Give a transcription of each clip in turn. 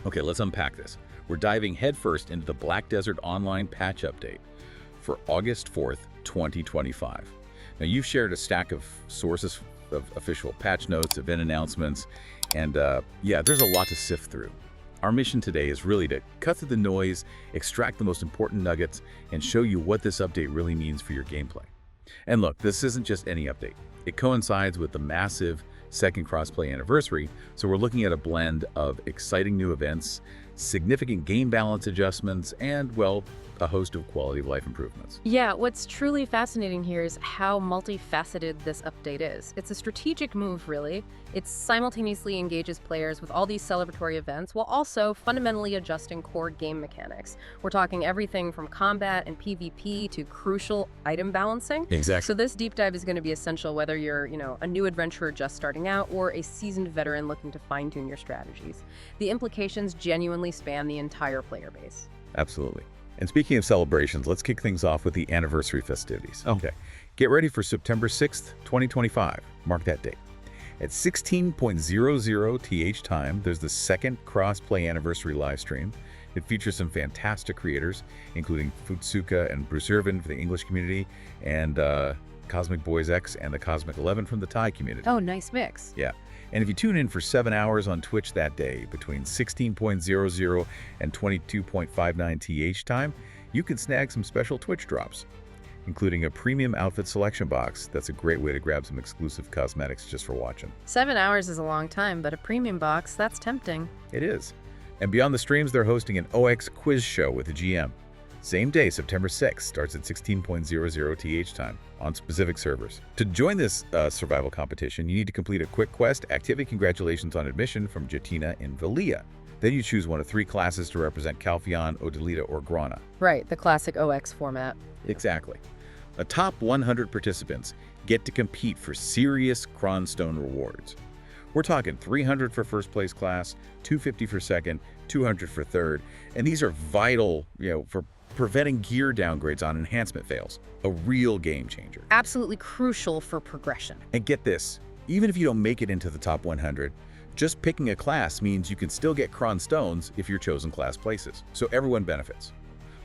Okay, let's unpack this. We're diving headfirst into the Black Desert Online patch update for August 4th, 2025. Now, you've shared a stack of sources of official patch notes, event announcements, and yeah, there's a lot to sift through. Our mission today is really to cut through the noise, extract the most important nuggets, and show you what this update really means for your gameplay. And look, this isn't just any update. It coincides with the massive second crossplay anniversary, so we're looking at a blend of exciting new events, significant game balance adjustments, and, well, a host of quality of life improvements. Yeah, what's truly fascinating here is how multifaceted this update is. It's a strategic move, really. It simultaneously engages players with all these celebratory events while also fundamentally adjusting core game mechanics. We're talking everything from combat and PvP to crucial item balancing. Exactly. So this deep dive is going to be essential whether you're, a new adventurer just starting out or a seasoned veteran looking to fine-tune your strategies. The implications genuinely span the entire player base. Absolutely. And speaking of celebrations, let's kick things off with the anniversary festivities. Okay, get ready for September 6th, 2025. Mark that date. At 16.00 TH time, there's the second cross-play anniversary live stream. It features some fantastic creators, including Futsuka and Bruce Irvin for the English community, and Cosmic Boys X and the Cosmic 11 from the Thai community. Oh, nice mix. Yeah. And if you tune in for 7 hours on Twitch that day, between 16.00 and 22.59 TH time, you can snag some special Twitch drops, including a premium outfit selection box. That's a great way to grab some exclusive cosmetics just for watching. 7 hours is a long time, but a premium box, that's tempting. It is. And beyond the streams, they're hosting an OX quiz show with the GM. Same day, September 6th, starts at 16.00 TH time on specific servers. To join this survival competition, you need to complete a quick quest activity. Congratulations on admission from Jatina and Valia. Then you choose one of 3 classes to represent Calpheon, Odalita, or Grana. Right, the classic OX format. Exactly. The top 100 participants get to compete for serious Cronstone rewards. We're talking 300 for first place class, 250 for second, 200 for third, and these are vital, for preventing gear downgrades on enhancement fails. A real game changer. Absolutely crucial for progression. And get this, even if you don't make it into the top 100, just picking a class means you can still get Cron Stones if your chosen class places, so everyone benefits.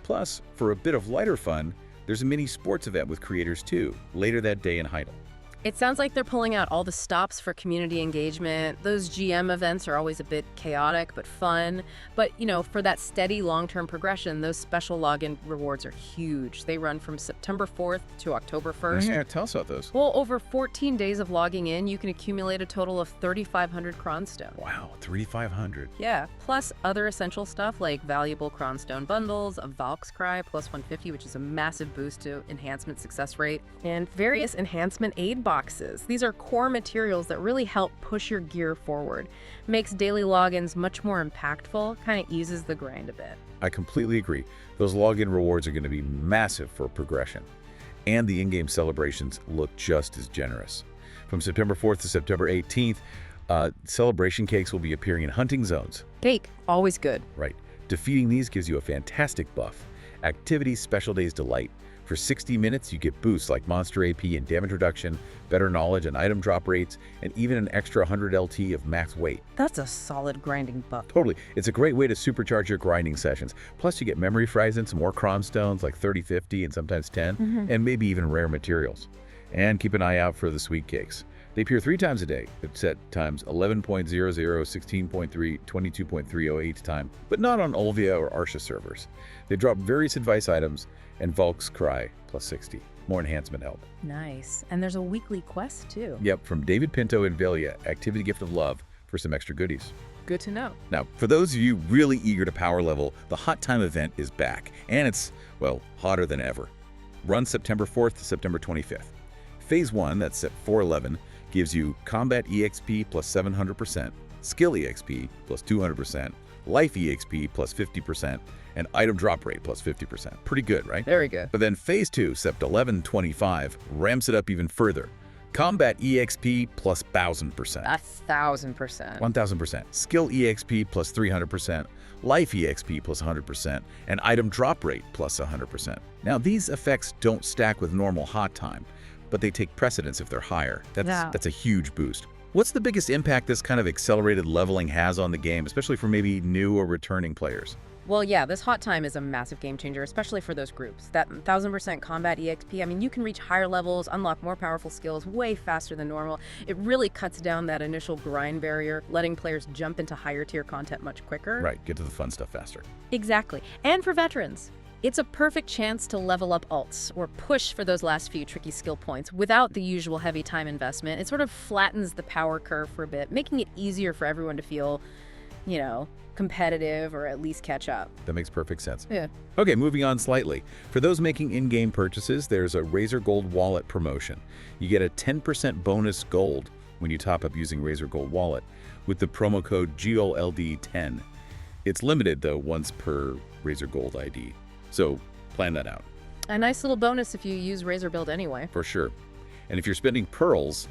Plus, for a bit of lighter fun, there's a mini sports event with creators too, later that day in Heidel. It sounds like they're pulling out all the stops for community engagement. Those GM events are always a bit chaotic but fun. But, for that steady long-term progression, those special login rewards are huge. They run from September 4th to October 1st. Yeah, tell us about those. Well, over 14 days of logging in, you can accumulate a total of 3,500 Cronstone. Wow, 3,500. Yeah, plus other essential stuff like valuable Cronstone bundles, a Valkyrie plus 150, which is a massive boost to enhancement success rate, and various enhancement aid boxes. These are core materials that really help push your gear forward. Makes daily logins much more impactful, kind of eases the grind a bit. I completely agree. Those login rewards are going to be massive for progression. And the in-game celebrations look just as generous. From September 4th to September 18th, celebration cakes will be appearing in hunting zones. Cake, always good. Right. Defeating these gives you a fantastic buff. Activities, special days delight. For 60 minutes, you get boosts like monster AP and damage reduction, better knowledge and item drop rates, and even an extra 100 LT of max weight. That's a solid grinding buff. Totally. It's a great way to supercharge your grinding sessions. Plus, you get memory fries and some more Cron Stones, like 30, 50, and sometimes 10, and maybe even rare materials. And keep an eye out for the sweet cakes. They appear 3 times a day at set times 11.00, 16.3, 22.308 time, but not on Olvia or Arsha servers. They drop various advice items and Valk's Cry plus 60. More enhancement help. Nice. And there's a weekly quest too. Yep, from David Pinto and Velia, Activity Gift of Love, for some extra goodies. Good to know. Now, for those of you really eager to power level, the Hot Time event is back, and it's, well, hotter than ever. Runs September 4th to September 25th. Phase 1, that's at 411, gives you Combat EXP plus 700%, Skill EXP plus 200%, Life EXP plus 50%, and Item Drop Rate plus 50%. Pretty good, right? Very good. But then Phase 2, Sept 1125, ramps it up even further. Combat EXP plus 1,000%. 1,000%. 1,000%. Skill EXP plus 300%, Life EXP plus 100%, and Item Drop Rate plus 100%. Now, these effects don't stack with normal hot time, but they take precedence if they're higher. That's a huge boost. What's the biggest impact this kind of accelerated leveling has on the game, especially for maybe new or returning players? Well, yeah, this hot time is a massive game changer, especially for those groups. That 1000% combat EXP, I mean, you can reach higher levels, unlock more powerful skills way faster than normal. It really cuts down that initial grind barrier, letting players jump into higher tier content much quicker. Right, get to the fun stuff faster. Exactly. And for veterans, it's a perfect chance to level up alts or push for those last few tricky skill points without the usual heavy time investment. It sort of flattens the power curve for a bit, making it easier for everyone to feel, competitive or at least catch up. That makes perfect sense. Yeah. Okay, moving on slightly. For those making in-game purchases, there's a Razer Gold Wallet promotion. You get a 10% bonus gold when you top up using Razer Gold Wallet with the promo code GOLD10. It's limited, though, once per Razer Gold ID. So plan that out. A nice little bonus if you use Razer Build anyway. For sure. And if you're spending pearls,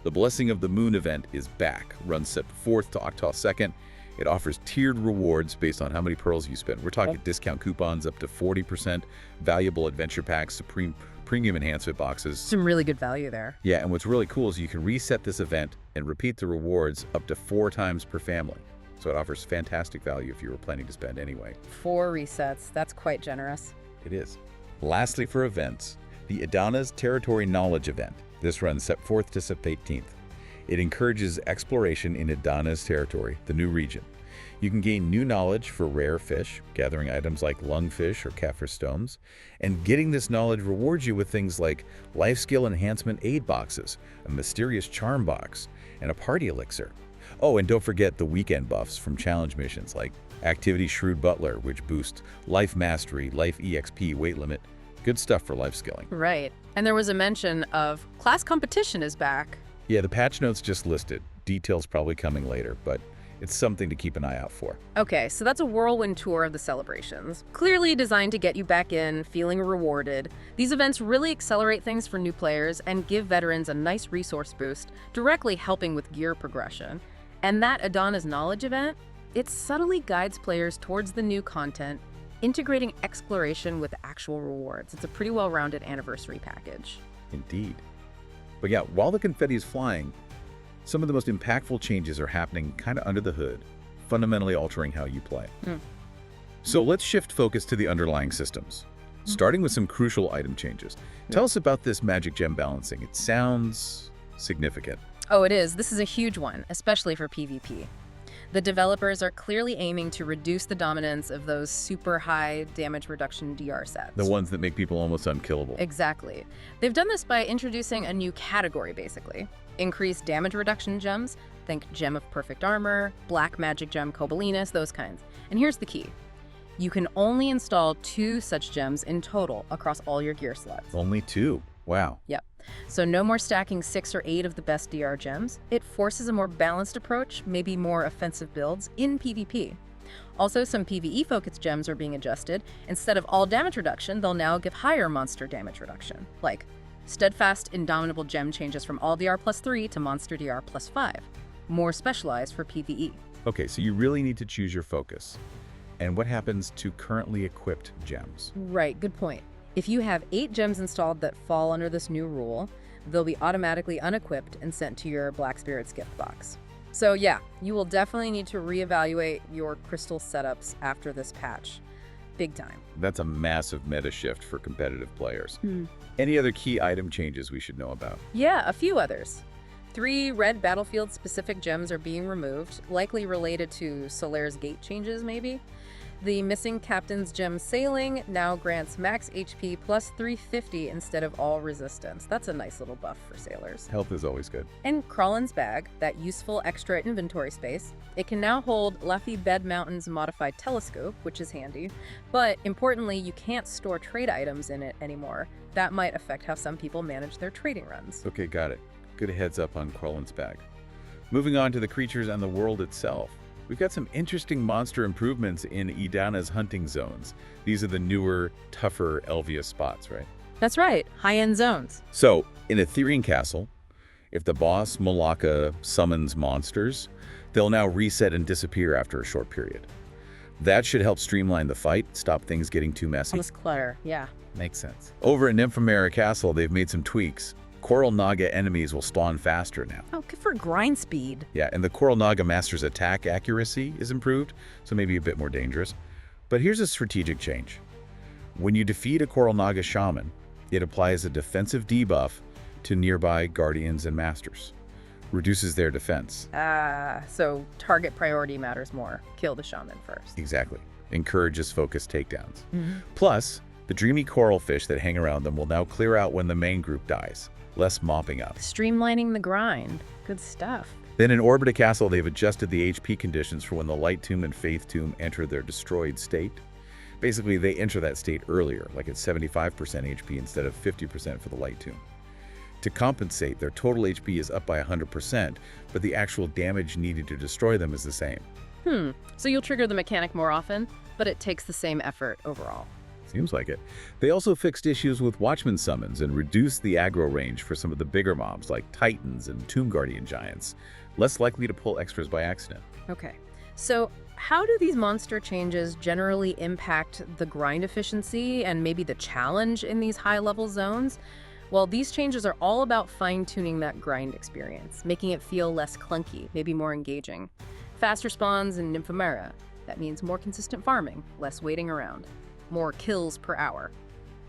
the Blessing of the Moon event is back. Runs September 4th to October 2nd. It offers tiered rewards based on how many pearls you spend. We're talking discount coupons up to 40%, valuable adventure packs, premium enhancement boxes. Some really good value there. Yeah, and what's really cool is you can reset this event and repeat the rewards up to 4 times per family. So it offers fantastic value if you were planning to spend anyway. 4 resets, that's quite generous. It is. Lastly, for events, the Idana's Territory Knowledge event. This runs September 4th to September 18th. It encourages exploration in Idana's territory, the new region. You can gain new knowledge for rare fish, gathering items like lungfish or kaffir stones, and getting this knowledge rewards you with things like life skill enhancement aid boxes, a mysterious charm box, and a party elixir. Oh, and don't forget the weekend buffs from challenge missions like Activity Shrewd Butler, which boosts life mastery, life EXP, weight limit. Good stuff for life skilling. Right. And there was a mention of class competition is back. Yeah, the patch notes just listed. Details probably coming later, but it's something to keep an eye out for. Okay, so that's a whirlwind tour of the celebrations. Clearly designed to get you back in, feeling rewarded. These events really accelerate things for new players and give veterans a nice resource boost, directly helping with gear progression. And that Idana's Knowledge event, it subtly guides players towards the new content, integrating exploration with actual rewards. It's a pretty well-rounded anniversary package. Indeed. But yeah, while the confetti is flying, some of the most impactful changes are happening kind of under the hood, fundamentally altering how you play. So let's shift focus to the underlying systems, starting with some crucial item changes. Tell us about this magic gem balancing. It sounds significant. Oh, it is. This is a huge one, especially for PvP. The developers are clearly aiming to reduce the dominance of those super high damage reduction DR sets. The ones that make people almost unkillable. Exactly. They've done this by introducing a new category, basically. Increased damage reduction gems, think Gem of Perfect Armor, Black Magic Gem Cobalinus, those kinds. And here's the key. You can only install 2 such gems in total across all your gear slots. Only 2? Wow. Yep. So no more stacking 6 or 8 of the best DR gems. It forces a more balanced approach, maybe more offensive builds, in PvP. Also, some PvE-focused gems are being adjusted. Instead of all damage reduction, they'll now give higher monster damage reduction, like Steadfast Indomitable Gem changes from all DR +3 to Monster DR +5, more specialized for PvE. Okay, so you really need to choose your focus. And what happens to currently equipped gems? Right, good point. If you have 8 gems installed that fall under this new rule, they'll be automatically unequipped and sent to your Black Spirits gift box. So yeah, you will definitely need to reevaluate your crystal setups after this patch. Big time. That's a massive meta shift for competitive players. Any other key item changes we should know about? Yeah, a few others. 3 red battlefield-specific gems are being removed, likely related to Solaire's Gate changes, maybe. The missing Captain's Gem Sailing now grants max HP plus 350 instead of all resistance. That's a nice little buff for sailors. Health is always good. And Crawlin's Bag, that useful extra inventory space, it can now hold Luffy Bed Mountain's modified telescope, which is handy. But importantly, you can't store trade items in it anymore. That might affect how some people manage their trading runs. Okay, got it. Good heads up on Crawlin's Bag. Moving on to the creatures and the world itself. We've got some interesting monster improvements in Idana's hunting zones. These are the newer, tougher Elvia spots, right? That's right, high-end zones. So, in Ethereum Castle, if the boss Malaka summons monsters, they'll now reset and disappear after a short period. That should help streamline the fight, stop things getting too messy. Less clutter, yeah. Makes sense. Over at Nymphomera Castle, they've made some tweaks. Coral Naga enemies will spawn faster now. Oh, good for grind speed. Yeah, and the Coral Naga Master's attack accuracy is improved, so maybe a bit more dangerous. But here's a strategic change. When you defeat a Coral Naga Shaman, it applies a defensive debuff to nearby Guardians and Masters. Reduces their defense. So target priority matters more. Kill the Shaman first. Exactly. Encourages focused takedowns. Plus, the dreamy coral fish that hang around them will now clear out when the main group dies. Less mopping up. Streamlining the grind. Good stuff. Then in Orbita Castle, they've adjusted the HP conditions for when the Light Tomb and Faith Tomb enter their destroyed state. Basically, they enter that state earlier, like at 75% HP instead of 50% for the Light Tomb. To compensate, their total HP is up by 100%, but the actual damage needed to destroy them is the same. So you'll trigger the mechanic more often, but it takes the same effort overall. Seems like it. They also fixed issues with Watchman summons and reduced the aggro range for some of the bigger mobs like Titans and Tomb Guardian giants, less likely to pull extras by accident. Okay, so how do these monster changes generally impact the grind efficiency and maybe the challenge in these high-level zones? Well, these changes are all about fine-tuning that grind experience, making it feel less clunky, maybe more engaging. Faster spawns in Nymphomera. That means more consistent farming, less waiting around, more kills per hour.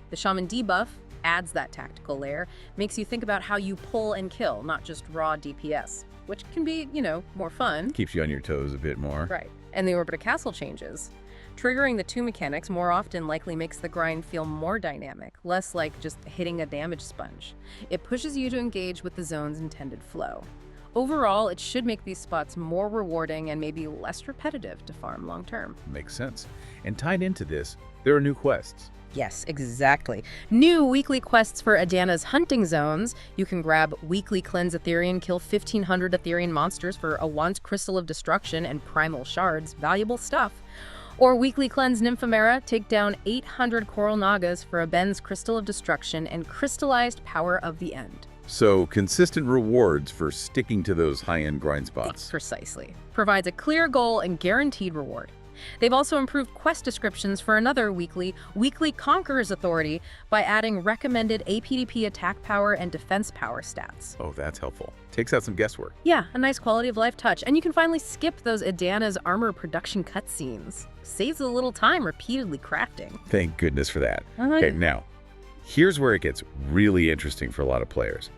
The Shaman debuff adds that tactical layer, makes you think about how you pull and kill, not just raw DPS, which can be, more fun. Keeps you on your toes a bit more. Right. And the Orbita Castle changes. Triggering the two mechanics more often likely makes the grind feel more dynamic, less like just hitting a damage sponge. It pushes you to engage with the zone's intended flow. Overall, it should make these spots more rewarding and maybe less repetitive to farm long term. Makes sense. And tied into this, there are new quests. Yes, exactly. New weekly quests for Adana's hunting zones. You can grab Weekly Cleanse Ethereum, kill 1,500 Ethereum monsters for a once Crystal of Destruction and Primal Shards. Valuable stuff. Or Weekly Cleanse Nymphomera, take down 800 Coral Nagas for a Ben's Crystal of Destruction and Crystallized Power of the End. So, consistent rewards for sticking to those high-end grind spots. Precisely. Provides a clear goal and guaranteed reward. They've also improved quest descriptions for another Weekly Conqueror's Authority by adding recommended APDP attack power and defense power stats. Oh, that's helpful. Takes out some guesswork. Yeah, a nice quality of life touch. And you can finally skip those Adana's armor production cutscenes. Saves a little time repeatedly crafting. Thank goodness for that. Okay, now, here's where it gets really interesting for a lot of players.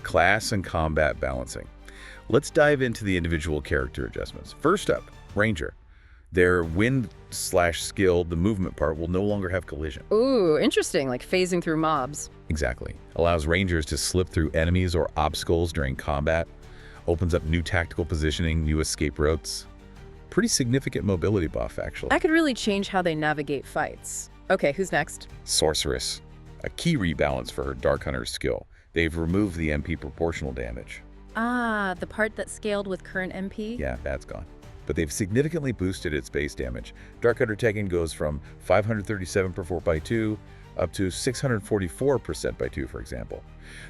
Class and combat balancing. Let's dive into the individual character adjustments. First up, Ranger. Their wind/skill, the movement part, will no longer have collision. Ooh, interesting, like phasing through mobs. Exactly. Allows Rangers to slip through enemies or obstacles during combat. Opens up new tactical positioning, new escape routes. Pretty significant mobility buff, actually. That could really change how they navigate fights. Okay, who's next? Sorceress. A key rebalance for her Dark Hunter's skill. They've removed the MP proportional damage. Ah, the part that scaled with current MP? Yeah, that's gone. But they've significantly boosted its base damage. Dark Hunter Tekken goes from 537 per 4x2 up to 644% by 2, for example.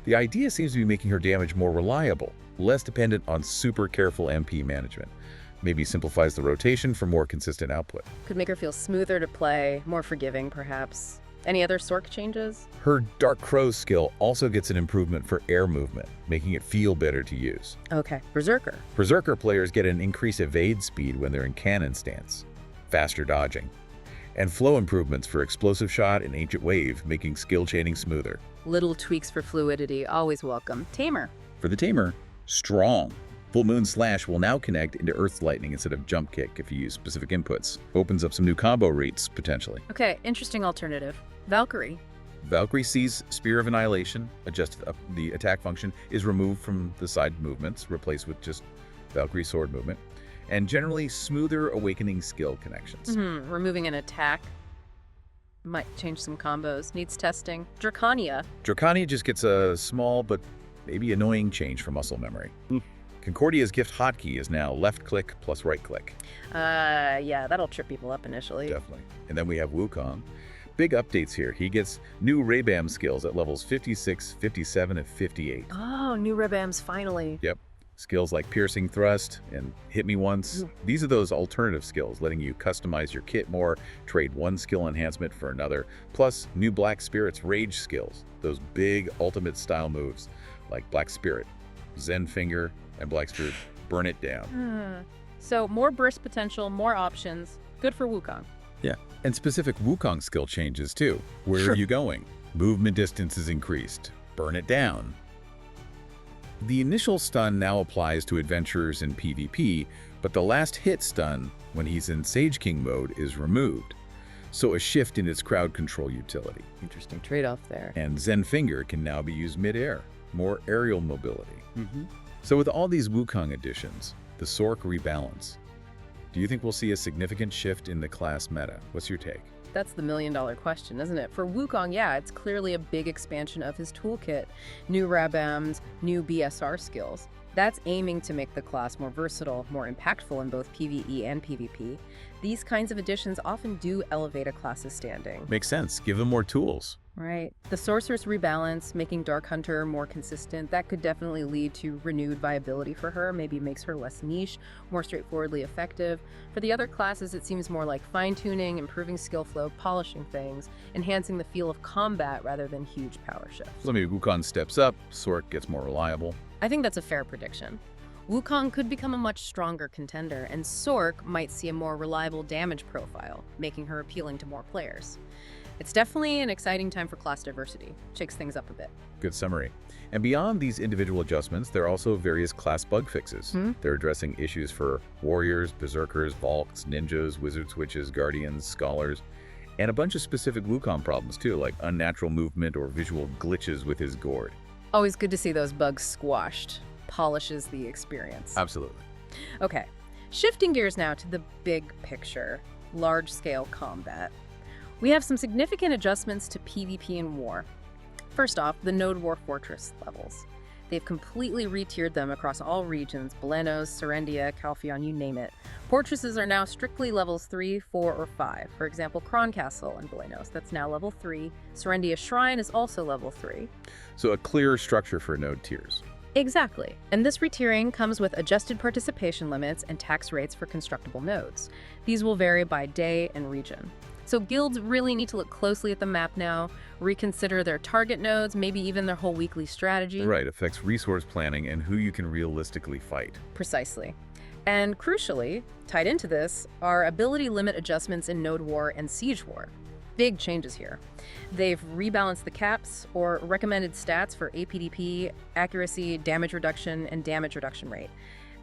The idea seems to be making her damage more reliable, less dependent on super careful MP management. Maybe simplifies the rotation for more consistent output. Could make her feel smoother to play, more forgiving perhaps. Any other Sorc changes? Her Dark Crow's skill also gets an improvement for air movement, making it feel better to use. Okay, Berserker. Berserker players get an increased evade speed when they're in cannon stance, faster dodging, and flow improvements for Explosive Shot and Ancient Wave, making skill chaining smoother. Little tweaks for fluidity, always welcome. Tamer. For the Tamer, Strong. Full Moon Slash will now connect into Earth's Lightning instead of Jump Kick if you use specific inputs. Opens up some new combo rates, potentially. Okay, interesting alternative. Valkyrie. Valkyrie sees Spear of Annihilation, adjusted up the attack function, is removed from the side movements, replaced with just Valkyrie sword movement, and generally smoother awakening skill connections. Removing an attack might change some combos. Needs testing. Dracania. Dracania just gets a small but maybe annoying change for muscle memory. Concordia's gift hotkey is now left click plus right click. Yeah, that'll trip people up initially. Definitely. And then we have Wukong. Big updates here. He gets new Rebam skills at levels 56, 57, and 58. Oh, new Rebams, finally. Yep. Skills like Piercing Thrust and Hit Me Once. These are those alternative skills, letting you customize your kit more, trade one skill enhancement for another, plus new Black Spirit's Rage skills, those big ultimate style moves. like Black Spirit, Zen Finger, and Black Spirit Burn It Down. So more burst potential, more options. Good for Wukong. Yeah, and specific Wukong skill changes too. Where are you going? Movement distance is increased. Burn it down. The initial stun now applies to adventurers in PvP, but the last hit stun, when he's in Sage King mode, is removed. So a shift in its crowd control utility. Interesting trade-off there. And Zen Finger can now be used mid-air, more aerial mobility. So with all these Wukong additions, the Sorc rebalance, do you think we'll see a significant shift in the class meta? What's your take? That's the million-dollar question, isn't it? For Wukong, yeah, it's clearly a big expansion of his toolkit. New Rabams, new BSR skills. That's aiming to make the class more versatile, more impactful in both PvE and PvP. These kinds of additions often do elevate a class's standing. Makes sense. Give them more tools. Right. The Sorceress rebalance, making Dark Hunter more consistent, that could definitely lead to renewed viability for her, maybe makes her less niche, more straightforwardly effective. For the other classes, it seems more like fine-tuning, improving skill flow, polishing things, enhancing the feel of combat rather than huge power shifts. So maybe Wukong steps up, Sorc gets more reliable. I think that's a fair prediction. Wukong could become a much stronger contender, and Sorc might see a more reliable damage profile, making her appealing to more players. It's definitely an exciting time for class diversity. Shakes things up a bit. Good summary. And beyond these individual adjustments, there are also various class bug fixes. They're addressing issues for warriors, berserkers, Valks, ninjas, wizards, witches, guardians, scholars, and a bunch of specific Wukong problems too, like unnatural movement or visual glitches with his gourd. Always good to see those bugs squashed. Polishes the experience. Absolutely. Okay, shifting gears now to the big picture, large-scale combat. We have some significant adjustments to PvP and War. First off, the Node War Fortress levels. They've completely re-tiered them across all regions, Balenos, Serendia, Calpheon, you name it. Fortresses are now strictly levels 3, 4, or 5. For example, Kron Castle in Balenos, that's now level 3. Serendia Shrine is also level 3. So a clearer structure for node tiers. Exactly. And this retiering comes with adjusted participation limits and tax rates for constructible nodes. These will vary by day and region. So guilds really need to look closely at the map now, reconsider their target nodes, maybe even their whole weekly strategy. Right, affects resource planning and who you can realistically fight. Precisely. And crucially, tied into this, are ability limit adjustments in Node War and Siege War. Big changes here. They've rebalanced the caps or recommended stats for APDP, accuracy, damage reduction, and damage reduction rate.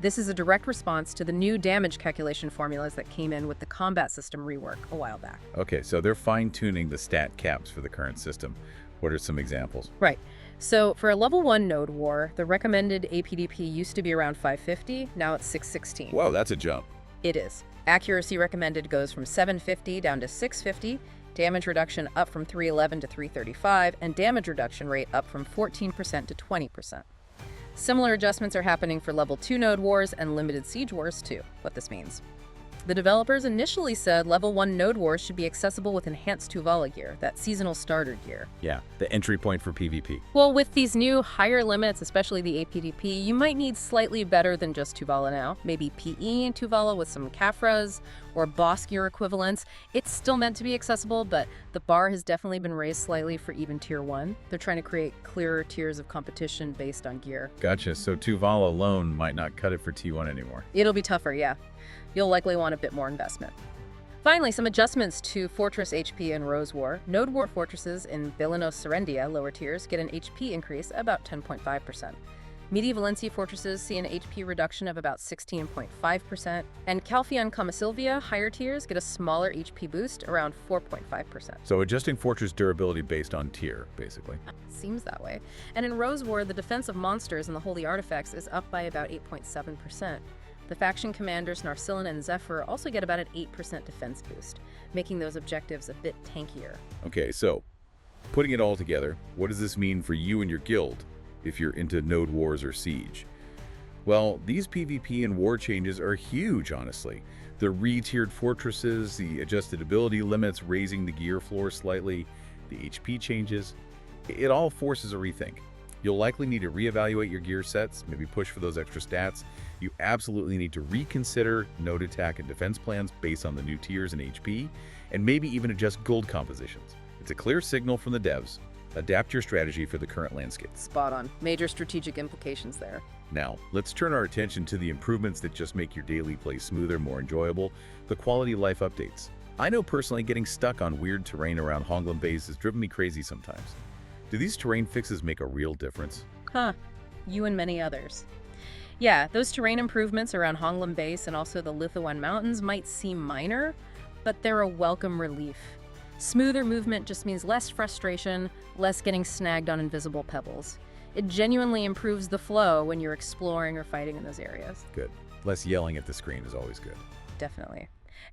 This is a direct response to the new damage calculation formulas that came in with the combat system rework a while back. Okay, so they're fine-tuning the stat caps for the current system. What are some examples? Right. So for a level 1 Node War, the recommended APDP used to be around 550, now it's 616. Whoa, that's a jump. It is. Accuracy recommended goes from 750 down to 650, damage reduction up from 311 to 335, and damage reduction rate up from 14% to 20%. Similar adjustments are happening for level 2 Node Wars and limited Siege Wars too. What this means. The developers initially said level 1 Node Wars should be accessible with enhanced Tuvala gear, that seasonal starter gear. Yeah, the entry point for PvP. Well, with these new higher limits, especially the APDP, you might need slightly better than just Tuvala now. Maybe PE and Tuvala with some Kafras or boss gear equivalents. It's still meant to be accessible, but the bar has definitely been raised slightly for even Tier 1. They're trying to create clearer tiers of competition based on gear. Gotcha, so Tuvala alone might not cut it for T1 anymore. It'll be tougher, yeah. You'll likely want a bit more investment. Finally, some adjustments to Fortress HP in Rose War. Node War fortresses in Balenos Serendia, lower tiers, get an HP increase about 10.5%. Medievalency fortresses see an HP reduction of about 16.5%, and Calpheon Comasilvia, higher tiers, get a smaller HP boost, around 4.5%. So adjusting fortress durability based on tier, basically. Seems that way. And in Rose War, the defense of monsters and the holy artifacts is up by about 8.7%. The faction commanders Narsillan and Zephyr also get about an 8% defense boost, making those objectives a bit tankier. Okay, so putting it all together, what does this mean for you and your guild if you're into Node Wars or Siege? Well, these PvP and war changes are huge, honestly. The re-tiered fortresses, the adjusted ability limits, raising the gear floor slightly, the HP changes, it all forces a rethink. You'll likely need to reevaluate your gear sets, maybe push for those extra stats. You absolutely need to reconsider node attack and defense plans based on the new tiers and HP, and maybe even adjust gold compositions. It's a clear signal from the devs. Adapt your strategy for the current landscape. Spot on. Major strategic implications there. Now, let's turn our attention to the improvements that just make your daily play smoother, more enjoyable, the quality of life updates. I know personally getting stuck on weird terrain around Honglin Base has driven me crazy sometimes. Do these terrain fixes make a real difference? Huh. You and many others. Yeah, those terrain improvements around Honglin Base and also the Lithuan Mountains might seem minor, but they're a welcome relief. Smoother movement just means less frustration, less getting snagged on invisible pebbles. It genuinely improves the flow when you're exploring or fighting in those areas. Good. Less yelling at the screen is always good. Definitely.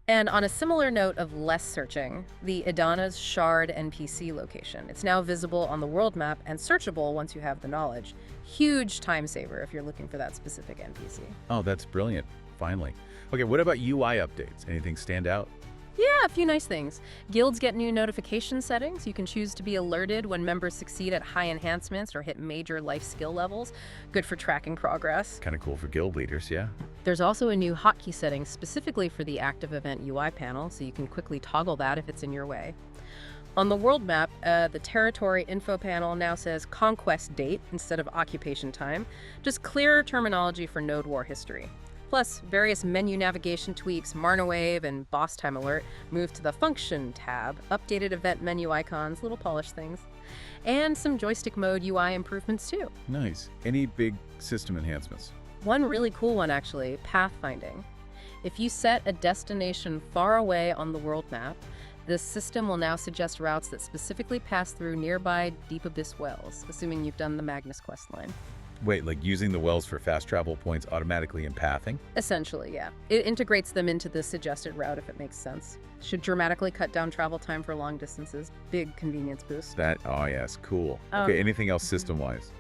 And on a similar note of less searching, the Idana's Shard NPC location. It's now visible on the world map and searchable once you have the knowledge. Huge time saver if you're looking for that specific NPC. Oh, that's brilliant. Finally. Okay, what about UI updates? Anything stand out? Yeah, a few nice things. Guilds get new notification settings. You can choose to be alerted when members succeed at high enhancements or hit major life skill levels. Good for tracking progress. Kind of cool for guild leaders, yeah? There's also a new hotkey setting specifically for the active event UI panel, so you can quickly toggle that if it's in your way. On the world map, the territory info panel now says conquest date instead of occupation time, just clearer terminology for node war history. Plus, various menu navigation tweaks, Marna Wave and Boss Time Alert moved to the Function tab, updated event menu icons, little polished things, and some joystick mode UI improvements too. Nice. Any big system enhancements? One really cool one actually, pathfinding. If you set a destination far away on the world map, this system will now suggest routes that specifically pass through nearby Deep Abyss wells, assuming you've done the Magnus quest line. Wait, like using the wells for fast travel points automatically in pathing? Essentially, yeah. It integrates them into the suggested route if it makes sense. Should dramatically cut down travel time for long distances. Big convenience boost. Oh yes, cool. Okay, anything else system-wise?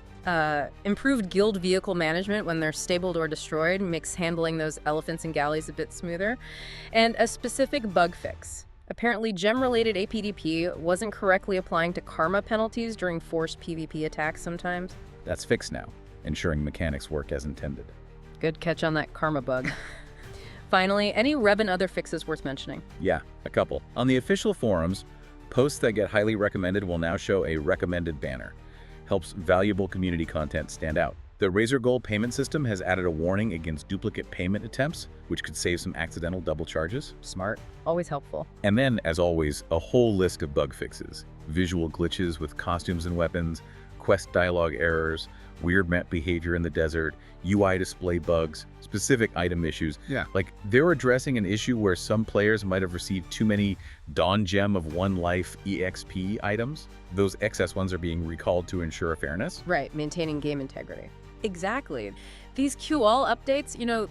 Improved guild vehicle management when they're stabled or destroyed makes handling those elephants and galleys a bit smoother. And a specific bug fix. Apparently, gem-related APDP wasn't correctly applying to karma penalties during forced PvP attacks sometimes. That's fixed now, ensuring mechanics work as intended. Good catch on that karma bug. Finally, any Reb and other fixes worth mentioning? Yeah, a couple. On the official forums, posts that get highly recommended will now show a recommended banner. Helps valuable community content stand out. The Razor Gold payment system has added a warning against duplicate payment attempts, which could save some accidental double charges. Smart. Always helpful. And then, as always, a whole list of bug fixes. Visual glitches with costumes and weapons, quest dialogue errors, weird map behavior in the desert, UI display bugs, specific item issues. Yeah. Like, they're addressing an issue where some players might have received too many Dawn Gem of One Life EXP items. Those excess ones are being recalled to ensure fairness. Right, maintaining game integrity. Exactly. These QL updates,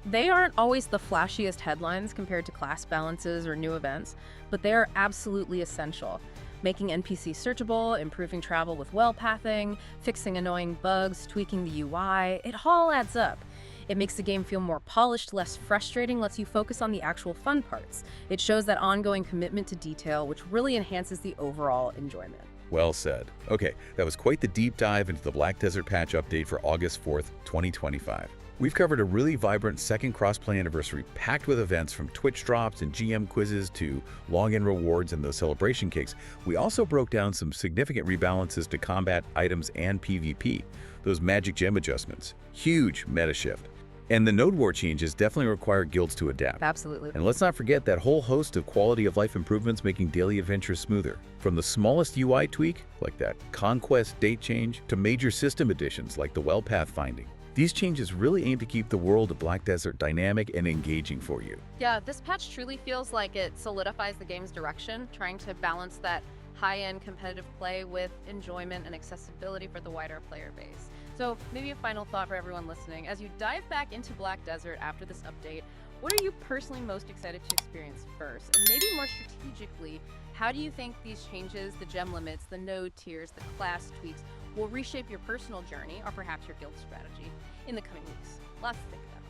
they aren't always the flashiest headlines compared to class balances or new events, but they are absolutely essential. Making NPC searchable, improving travel with well pathing, fixing annoying bugs, tweaking the UI, it all adds up. It makes the game feel more polished, less frustrating, lets you focus on the actual fun parts. It shows that ongoing commitment to detail, which really enhances the overall enjoyment. Well said. Okay, that was quite the deep dive into the Black Desert patch update for August 4th, 2025. We've covered a really vibrant second crossplay anniversary packed with events from Twitch drops and GM quizzes to login rewards and those celebration cakes. We also broke down some significant rebalances to combat items and PvP, those magic gem adjustments. Huge meta shift. And the node war changes definitely require guilds to adapt. Absolutely. And let's not forget that whole host of quality of life improvements making daily adventures smoother. From the smallest UI tweak, like that conquest date change, to major system additions like the well pathfinding. These changes really aim to keep the world of Black Desert dynamic and engaging for you. Yeah, this patch truly feels like it solidifies the game's direction, trying to balance that high-end competitive play with enjoyment and accessibility for the wider player base. So maybe a final thought for everyone listening. As you dive back into Black Desert after this update, what are you personally most excited to experience first? And maybe more strategically, how do you think these changes, the gem limits, the node tiers, the class tweaks, will reshape your personal journey or perhaps your guild strategy in the coming weeks? Lots to think about.